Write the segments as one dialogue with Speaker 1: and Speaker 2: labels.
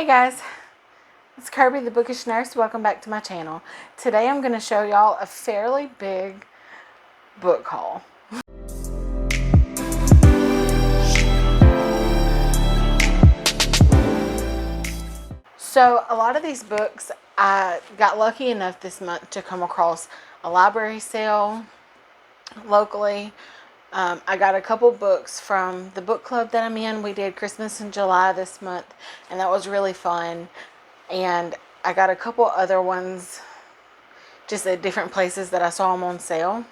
Speaker 1: Hey guys, it's Kirby the Bookish Nurse. Welcome back to my channel. Today I'm going to show y'all a fairly big book haul. So a lot of these books I got lucky enough this month to come across a library sale locally. I got a couple books from the book club that I'm in. We did Christmas in July this month, and that was really fun. And I got a couple other ones just at different places that I saw them on sale.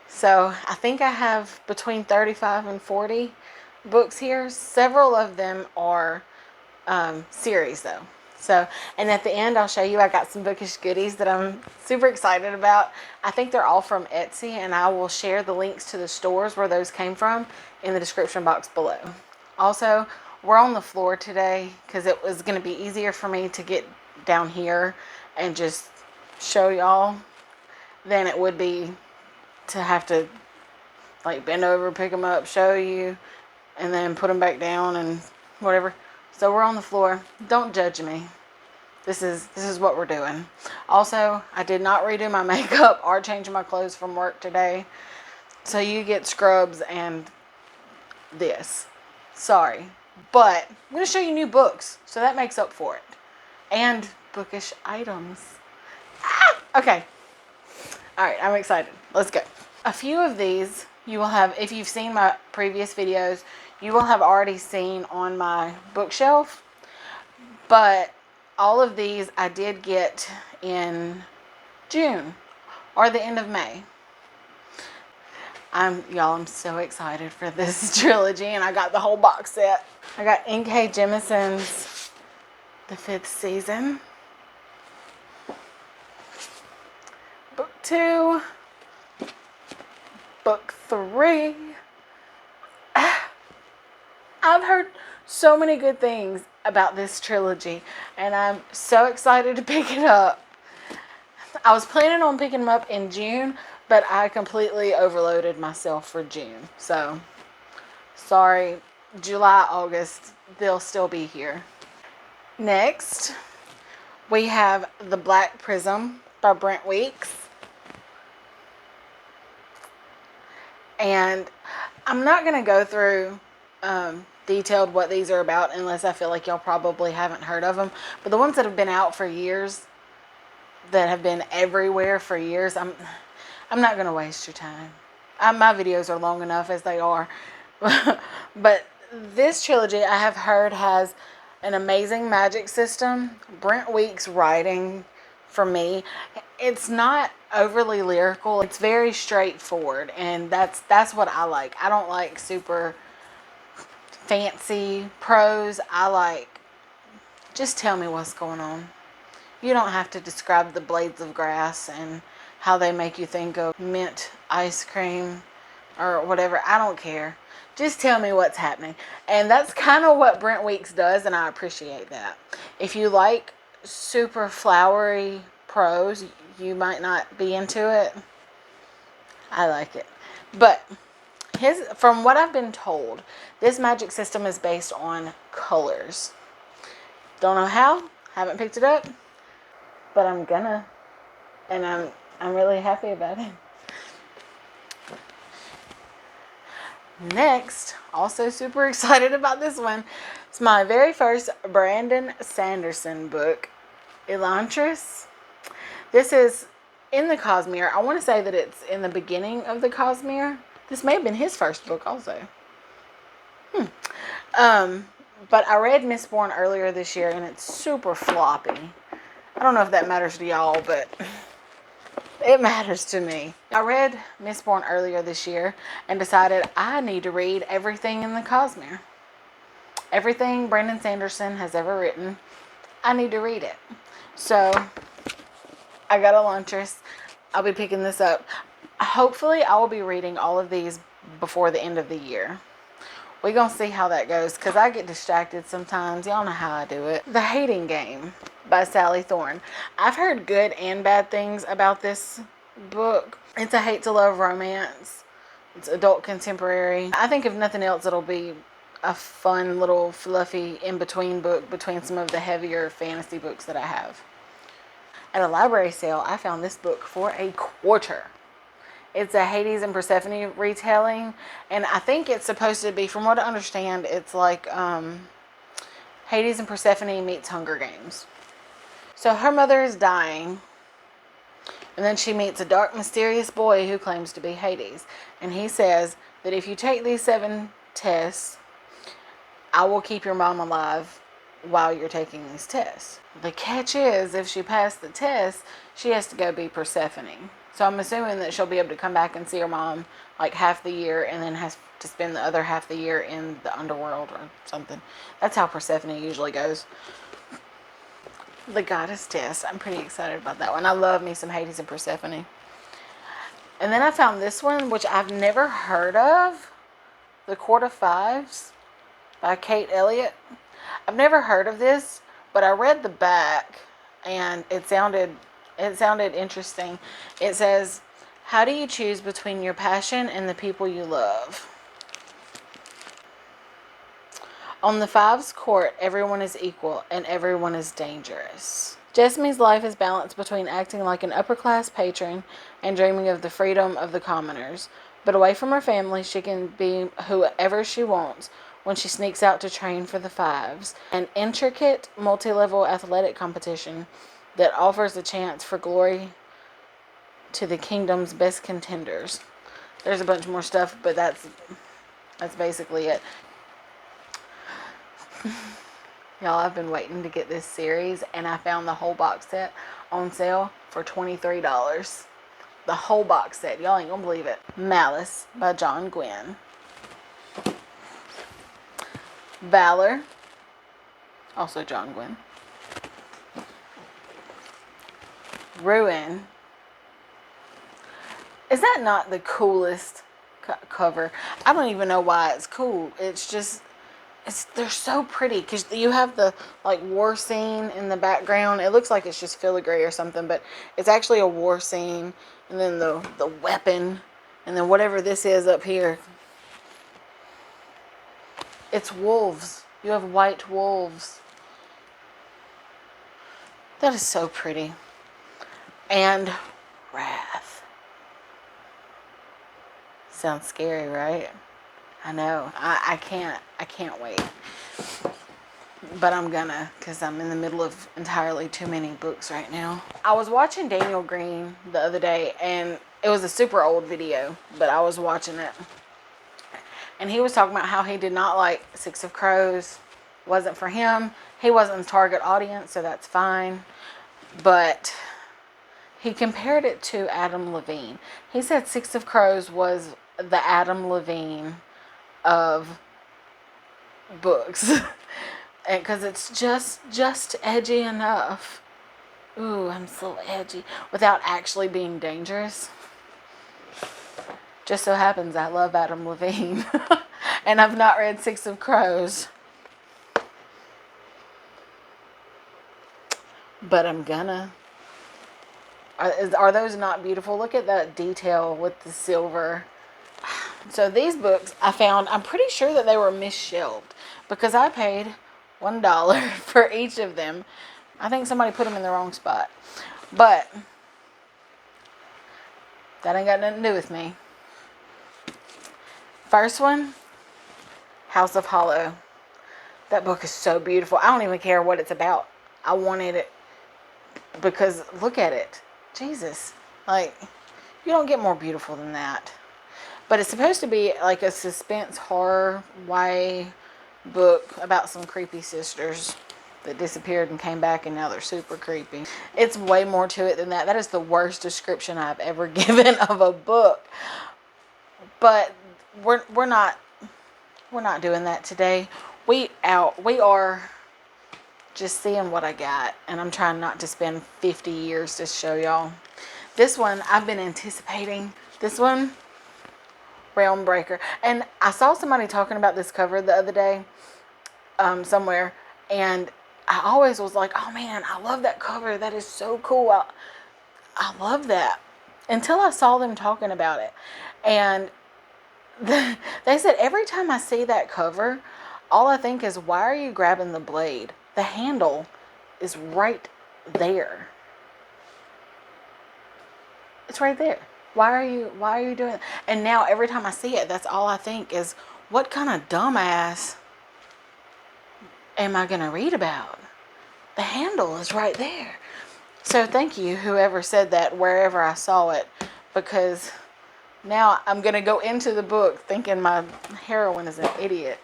Speaker 1: So I think I have between 35 and 40 books here. Several of them are series though. So, and at the end I'll show you I got some bookish goodies that I'm super excited about. I think they're all from Etsy, and I will share the links to the stores where those came from in the description box below. Also, we're on the floor today because it was going to be easier for me to get down here and just show y'all than it would be to have to like bend over, pick them up, show you, and then put them back down and whatever. So we're on the floor. Don't judge me. This is what we're doing. Also, I did not redo my makeup or change my clothes from work today. So you get scrubs and this. Sorry. But I'm going to show you new books. So that makes up for it. And bookish items. Okay. Alright, I'm excited. Let's go. A few of these you will have, if you've seen my previous videos, you will have already seen on my bookshelf. But all of these I did get in June or the end of May. I'm so excited for this trilogy, and I got the whole box set. I got N.K. Jemisin's The 5th Season. Book 2. Book 3. I've heard so many good things about this trilogy, and I'm so excited to pick it up. I was planning on picking them up in June, but I completely overloaded myself for June. So, sorry, July, August, they'll still be here. Next, we have The Black Prism by Brent Weeks. And I'm not going to go through detailed what these are about unless I feel like y'all probably haven't heard of them. But the ones that have been out for years, that have been everywhere for years, I'm not going to waste your time. My videos are long enough as they are. But this trilogy I have heard has an amazing magic system. Brent Weeks' writing, for me, it's not overly lyrical. It's very straightforward, and that's what I like. I don't like super fancy prose. I like, just tell me what's going on. You don't have to describe the blades of grass and how they make you think of mint ice cream or whatever. I don't care. Just tell me what's happening. And that's kind of what Brent Weeks does, and I appreciate that. If you like super flowery prose, you might not be into it. I like it. But from what I've been told, this magic system is based on colors. Don't know how, haven't picked it up, but I'm gonna, and I'm really happy about it. Next, also super excited about this one. It's my very first Brandon Sanderson book, Elantris. This is in the Cosmere. I want to say that it's in the beginning of the Cosmere. This may have been his first book also. But I read Mistborn earlier this year, and it's super floppy. I don't know if that matters to y'all, but it matters to me. I read Mistborn earlier this year and decided I need to read everything in the Cosmere. Everything Brandon Sanderson has ever written, I need to read it. So I got Elantris. I'll be picking this up. Hopefully I will be reading all of these before the end of the year. We're going to see how that goes, because I get distracted sometimes. Y'all know how I do it. The Hating Game by Sally Thorne. I've heard good and bad things about this book. It's a hate to love romance. It's adult contemporary. I think if nothing else, it'll be a fun little fluffy in-between book between some of the heavier fantasy books that I have. At a library sale, I found this book for $1. It's a Hades and Persephone retelling, and I think it's supposed to be, from what I understand, it's like Hades and Persephone meets Hunger Games. So her mother is dying, and then she meets a dark, mysterious boy who claims to be Hades, and he says that if you take these 7 tests, I will keep your mom alive while you're taking these tests. The catch is, if she passed the test, she has to go be Persephone. So I'm assuming that she'll be able to come back and see her mom like half the year, and then has to spend the other half the year in the underworld or something. That's how Persephone usually goes. The Goddess Test. I'm pretty excited about that one. I love me some Hades and Persephone. And then I found this one, which I've never heard of. The Court of Fives by Kate Elliott. I've never heard of this, but I read the back and it sounded interesting. It says, how do you choose between your passion and the people you love? On the Fives Court, everyone is equal and everyone is dangerous. Jessamy's life is balanced between acting like an upper-class patron and dreaming of the freedom of the commoners. But away from her family, she can be whoever she wants when she sneaks out to train for the Fives, an intricate, multi-level athletic competition that offers a chance for glory to the kingdom's best contenders. There's a bunch more stuff, but that's basically it. Y'all, I've been waiting to get this series, and I found the whole box set on sale for $23. The whole box set. Y'all ain't gonna believe it. Malice by John Gwynne. Valor, also John Gwynne. Ruin. Is that not the coolest cover? I don't even know why it's cool. It's just, they're so pretty because you have the like war scene in the background. It looks like it's just filigree or something, but it's actually a war scene, and then the weapon, and then whatever this is up here. It's wolves. You have white wolves. That is so pretty. And wrath. Sounds scary, right? I know. I can't wait. But I'm gonna, because I'm in the middle of entirely too many books right now. I was watching Daniel Green the other day, and it was a super old video, but I was watching it. And he was talking about how he did not like Six of Crows. Wasn't for him. He wasn't the target audience, so that's fine. But he compared it to Adam Levine. He said Six of Crows was the Adam Levine of books. And because it's just edgy enough. Ooh, I'm so edgy. Without actually being dangerous. Just so happens I love Adam Levine. And I've not read Six of Crows. But I'm gonna. Are those not beautiful? Look at that detail with the silver. So these books I found, I'm pretty sure that they were misshelved. Because I paid $1 for each of them. I think somebody put them in the wrong spot. But that ain't got nothing to do with me. First one, House of Hollow. That book is so beautiful. I don't even care what it's about. I wanted it because look at it. Jesus. Like, you don't get more beautiful than that. But it's supposed to be like a suspense horror YA book about some creepy sisters that disappeared and came back, and now they're super creepy. It's way more to it than that. That is the worst description I've ever given of a book. But we're not doing that today. We are just seeing what I got, and I'm trying not to spend 50 years to show y'all. This one I've been anticipating. This one, Realm Breaker, and I saw somebody talking about this cover the other day, somewhere, and I always was like, oh man, I love that cover. That is so cool. I love that. Until I saw them talking about it, and they said every time I see that cover, all I think is, why are you grabbing the blade? The handle is right there. It's right there. Why are you doing it? And now every time I see it, that's all I think is, what kind of dumbass am I going to read about? The handle is right there. So thank you, whoever said that, wherever I saw it, because now I'm going to go into the book thinking my heroine is an idiot.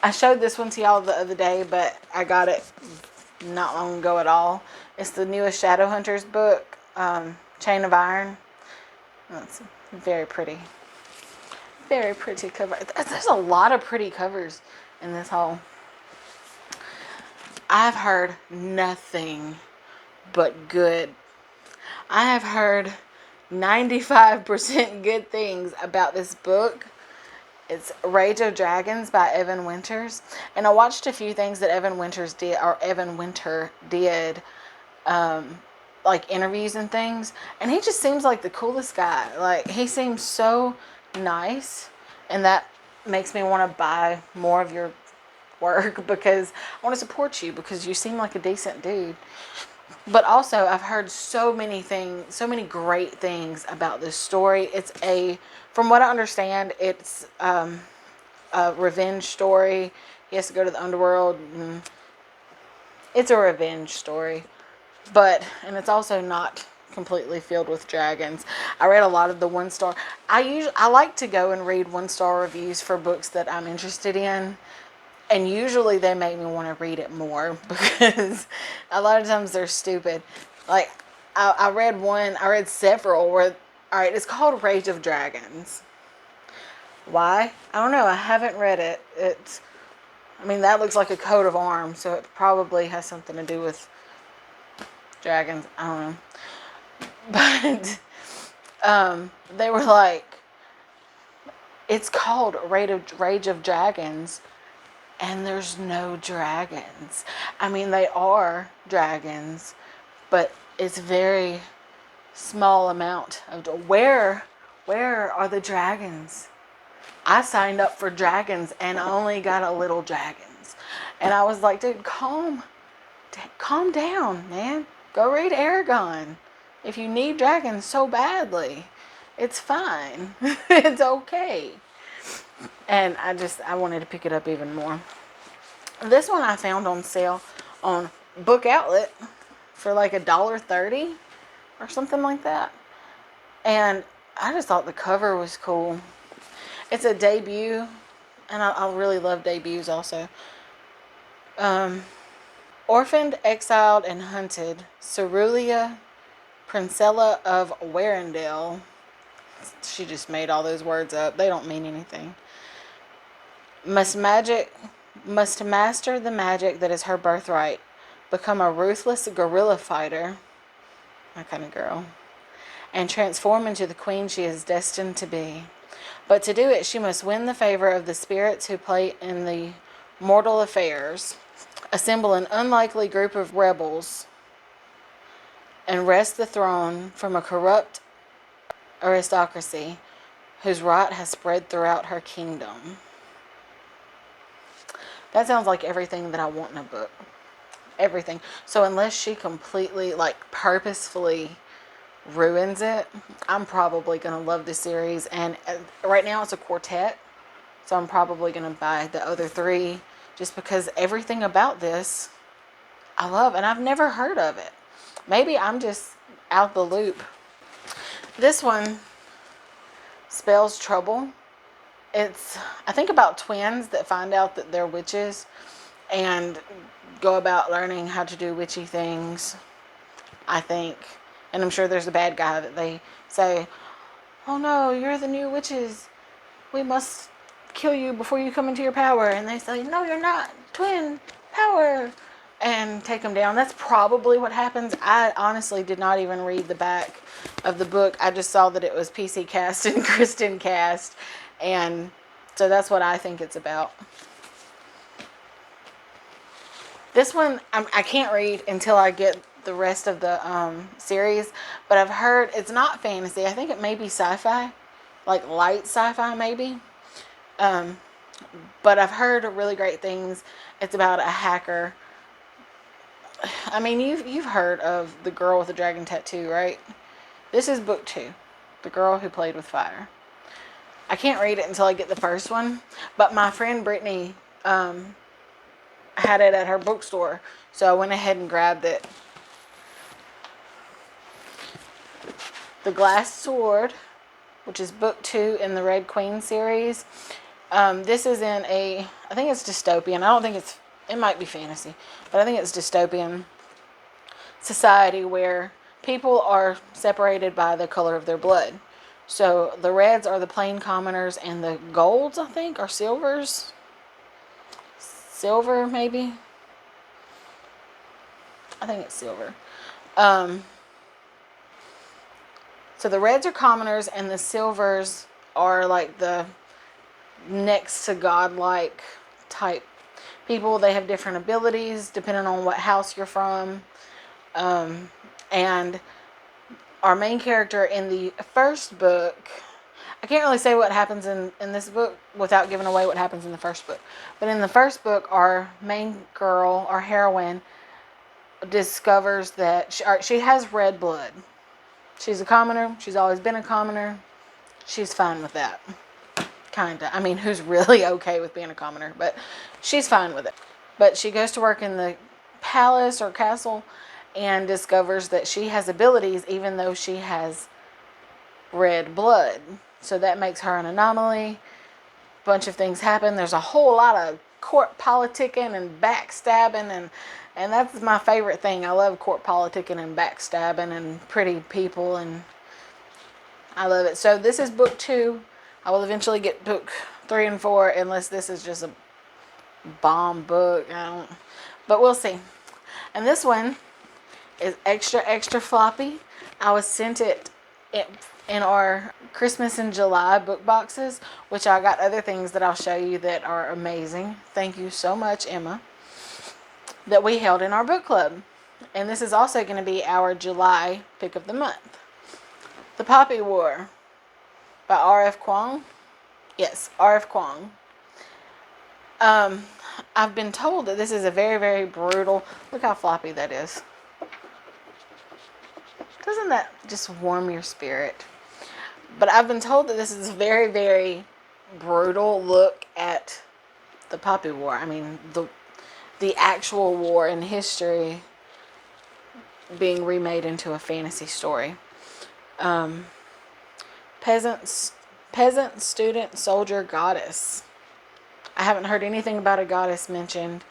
Speaker 1: I showed this one to y'all the other day, but I got it not long ago at all. It's the newest Shadowhunters book, Chain of Iron. It's very pretty. Very pretty cover. There's a lot of pretty covers in this haul. I've heard nothing but good. I have heard 95% good things about this book. It's Rage of Dragons by Evan Winters. And I watched a few things that Evan Winter did, like interviews and things. And he just seems like the coolest guy. Like, he seems so nice. And that makes me want to buy more of your work, because I want to support you, because you seem like a decent dude. But also, I've heard so many great things about this story. From what I understand, it's a revenge story. He has to go to the underworld. It's a revenge story, and it's also not completely filled with dragons. I read a lot of the 1-star. I like to go and read 1-star reviews for books that I'm interested in. And usually they make me want to read it more, because a lot of times they're stupid. Like, I read several where, alright, it's called Rage of Dragons. Why? I don't know. I haven't read it. That looks like a coat of arms, so it probably has something to do with dragons. I don't know. But, they were like, it's called Rage of Dragons. And there's no dragons. They are dragons, but it's very small amount of. Where are the dragons? I signed up for dragons and I only got a little dragons. And I was like, dude, calm down, man. Go read Aragon. If you need dragons so badly, it's fine. It's okay. And I wanted to pick it up even more. This one I found on sale on Book Outlet for like $1.30 or something like that. And I just thought the cover was cool. It's a debut, and I really love debuts also. Orphaned, Exiled, and Hunted, Cerulia, Princella of Warrendale. She just made all those words up. They don't mean anything. Must master the magic that is her birthright. Become a ruthless guerrilla fighter. My kind of girl. And transform into the queen she is destined to be. But to do it, she must win the favor of the spirits who play in the mortal affairs. Assemble an unlikely group of rebels. And wrest the throne from a corrupt aristocracy whose rot has spread throughout her kingdom. That sounds like everything that I want in a book. Everything. So unless she completely, purposefully ruins it, I'm probably going to love this series. And right now it's a quartet, so I'm probably going to buy the other 3, just because everything about this I love, and I've never heard of it. Maybe I'm just out the loop. This one spells trouble. It's, I think, about twins that find out that they're witches and go about learning how to do witchy things, I think. And I'm sure there's a bad guy that they say, oh no, you're the new witches. We must kill you before you come into your power. And they say, no, you're not. Twin power. And take them down. That's probably what happens. I honestly did not even read the back of the book. I just saw that it was PC cast and Kristen cast. And so that's what I think it's about. This one, I can't read until I get the rest of the series. But I've heard it's not fantasy. I think it may be sci-fi. Like light sci-fi maybe. but I've heard really great things. It's about a hacker. I mean, you've heard of the girl with the dragon tattoo, right? This is book 2, The Girl Who Played with Fire. I can't read it until I get the first one, but my friend Brittany had it at her bookstore, so I went ahead and grabbed it. The Glass Sword, which is book 2 in the Red Queen series. This is in I think it's dystopian. I don't think it might be fantasy, but I think it's dystopian society where people are separated by the color of their blood. So the reds are the plain commoners, and the golds, I think, are silvers. Silver, maybe. I think it's silver. So the reds are commoners, and the silvers are like the next to godlike type people. They have different abilities depending on what house you're from. And our main character in the first book, I can't really say what happens in this book without giving away what happens in the first book. But in the first book, our main girl, our heroine, discovers that she has red blood. She's a commoner. She's always been a commoner. She's fine with that. Kinda. I mean, who's really okay with being a commoner? But she's fine with it. But she goes to work in the palace or castle and discovers that she has abilities even though she has red blood. So that makes her an anomaly. A bunch of things happen. There's a whole lot of court politicking and backstabbing, and that's my favorite thing. I love court politicking and backstabbing and pretty people, and I love it. So this is book 2. I will eventually get book 3 and 4 unless this is just a bomb book. But we'll see. And this one is extra floppy. I was sent it in our Christmas in July book boxes, which I got other things that I'll show you that are amazing. Thank you so much, Emma, that we held in our book club. And this is also going to be our July pick of the month. The Poppy War by R.F. Kuang. Yes, R.F. Kuang. I've been told that this is a very, very brutal... Look how floppy that is. Doesn't that just warm your spirit? But I've been told that this is a very, very brutal look at the Poppy War. I mean, the actual war in history being remade into a fantasy story. Peasant, student, soldier, goddess. I haven't heard anything about a goddess mentioned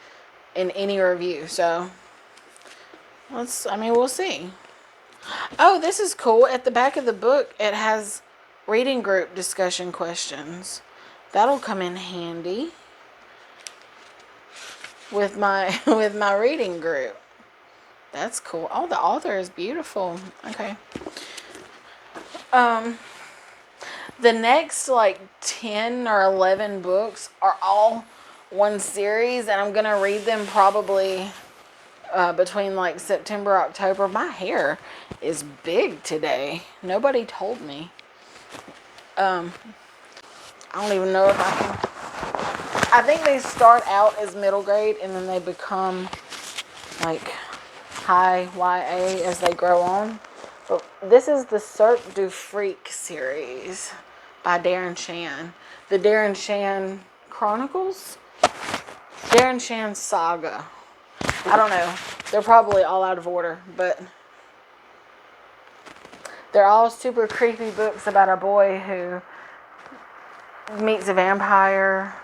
Speaker 1: in any review, so we'll see. Oh, this is cool. At the back of the book, it has reading group discussion questions. That'll come in handy with my reading group. That's cool. Oh, the author is beautiful. Okay. The next 10 or 11 books are all one series, and I'm gonna read them probably between September, October. My hair is big today. Nobody told me. I don't even know if I can. I think they start out as middle grade and then they become high YA as they grow on. But this is the Cirque du Freak series by Darren Shan. The Darren Shan Chronicles? Darren Shan Saga. I don't know. They're probably all out of order, but they're all super creepy books about a boy who meets a vampire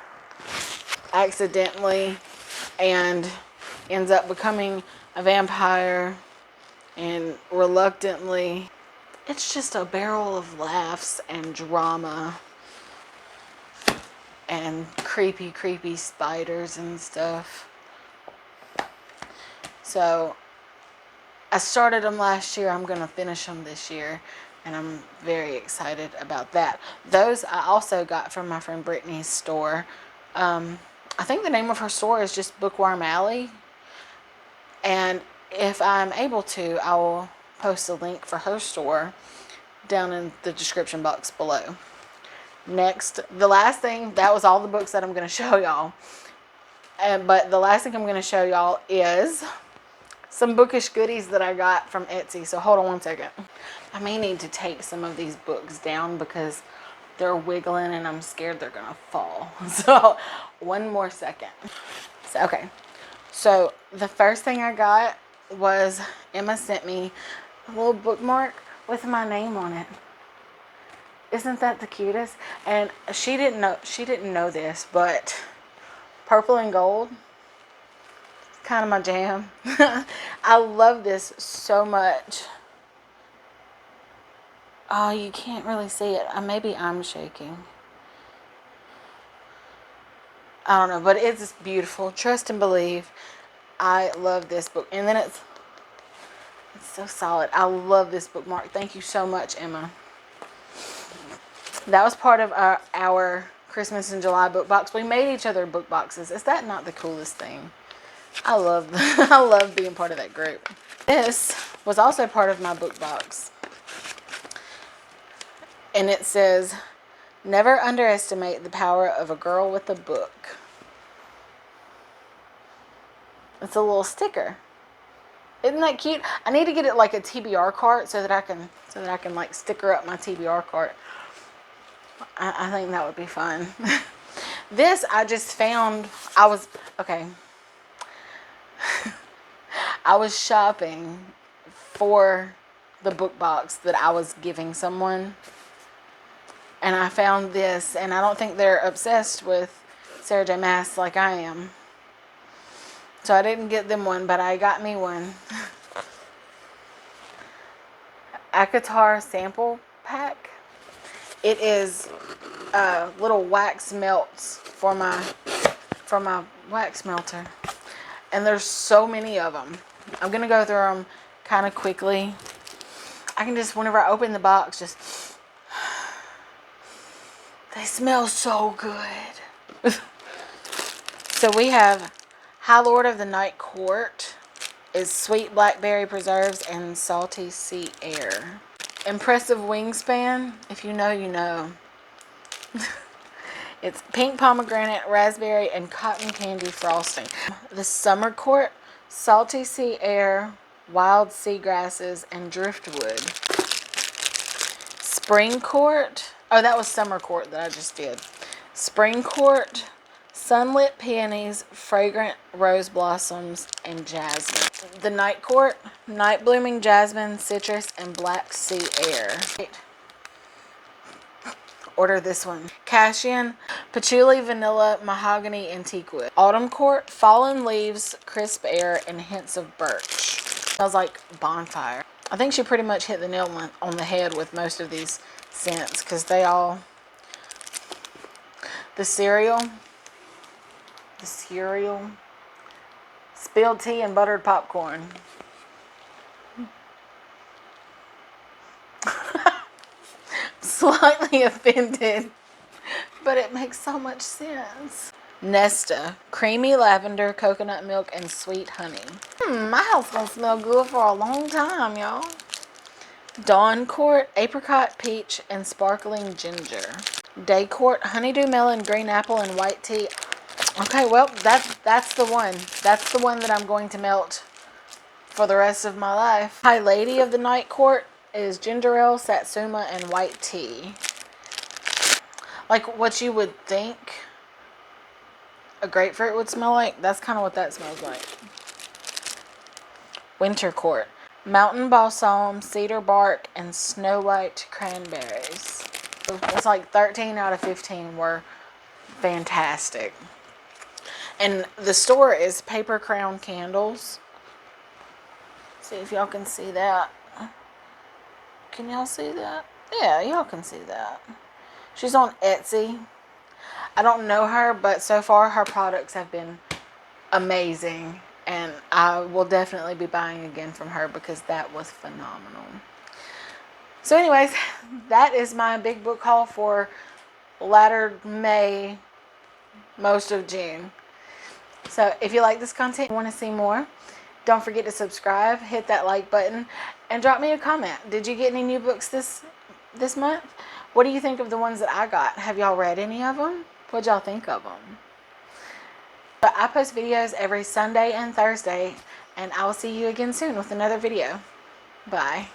Speaker 1: accidentally and ends up becoming a vampire and reluctantly. It's just a barrel of laughs and drama and creepy spiders and stuff. So I started them last year. I'm going to finish them this year, and I'm very excited about that. Those I also got from my friend Brittany's store. I think the name of her store is just Bookworm Alley, and if I'm able to, I will post a link for her store down in the description box below. Next, the last thing, that was all the books that I'm going to show y'all. But the last thing I'm going to show y'all is some bookish goodies that I got from Etsy. So hold on one second. I may need to take some of these books down because they're wiggling and I'm scared they're going to fall. So one more second. So, okay. So the first thing I got was Emma sent me a little bookmark with my name on it. Isn't that the cutest? And she didn't know this, but purple and gold, kind of my jam. I love this so much. Oh, you can't really see it. Maybe I'm shaking. I don't know, but it's beautiful. Trust and believe. I love this book. And then it's so solid. I love this bookmark. Thank you so much, Emma. That was part of our Christmas in July book box. We made each other book boxes. Is that not the coolest thing? I love being part of that group. This was also part of my book box. And it says, never underestimate the power of a girl with a book. It's a little sticker. Isn't that cute? I need to get it like a TBR cart so that I can like sticker up my TBR cart. I think that would be fun. This I just found. I was shopping for the book box that I was giving someone, and I found this, and I don't think they're obsessed with Sarah J. Maas like I am. So I didn't get them one, but I got me one. Akatar sample pack. It is little wax melts for my wax melter, and there's so many of them. I'm gonna go through them kind of quickly. I can just, whenever I open the box, just they smell so good. So we have High Lord of the Night Court is sweet blackberry preserves and salty sea air. Impressive wingspan, if you know, you know. It's pink pomegranate, raspberry, and cotton candy frosting. The Summer Court, salty sea air, wild sea grasses, and driftwood. Spring Court, oh, that was Summer Court that I just did. Spring Court, sunlit peonies, fragrant rose blossoms, and jasmine. The Night Court, night blooming jasmine, citrus, and black sea air. Order this one. Cashian, patchouli, vanilla, mahogany, and teakwood. Autumn Court, fallen leaves, crisp air, and hints of birch. Smells like bonfire. I think she pretty much hit the nail on the head with most of these scents, because they all... The cereal, spilled tea, and buttered popcorn. Slightly offended, but it makes so much sense. Nesta, creamy lavender, coconut milk, and sweet honey. My house gonna smell good for a long time, y'all. Dawn Court, apricot, peach, and sparkling ginger. Day Court, honeydew melon, green apple, and white tea. Okay, well, that's the one. That's the one that I'm going to melt for the rest of my life. High Lady of the Night Court is ginger ale, satsuma, and white tea. Like what you would think a grapefruit would smell like. That's kind of what that smells like. Winter Court, mountain balsam, cedar bark, and snow white cranberries. It's like 13 out of 15 were fantastic. And the store is PaperCrownCandles. See if y'all can see that. Can y'all see that? Yeah, y'all can see that. She's on Etsy. I don't know her, but so far her products have been amazing. And I will definitely be buying again from her because that was phenomenal. So anyways, that is my big book haul for latter May, most of June. So if you like this content and want to see more, don't forget to subscribe, hit that like button, and drop me a comment. Did you get any new books this this month. What do you think of the ones that I got? Have y'all read any of them? What'd y'all think of them? But I post videos every Sunday and Thursday, and I will see you again soon with another video. Bye.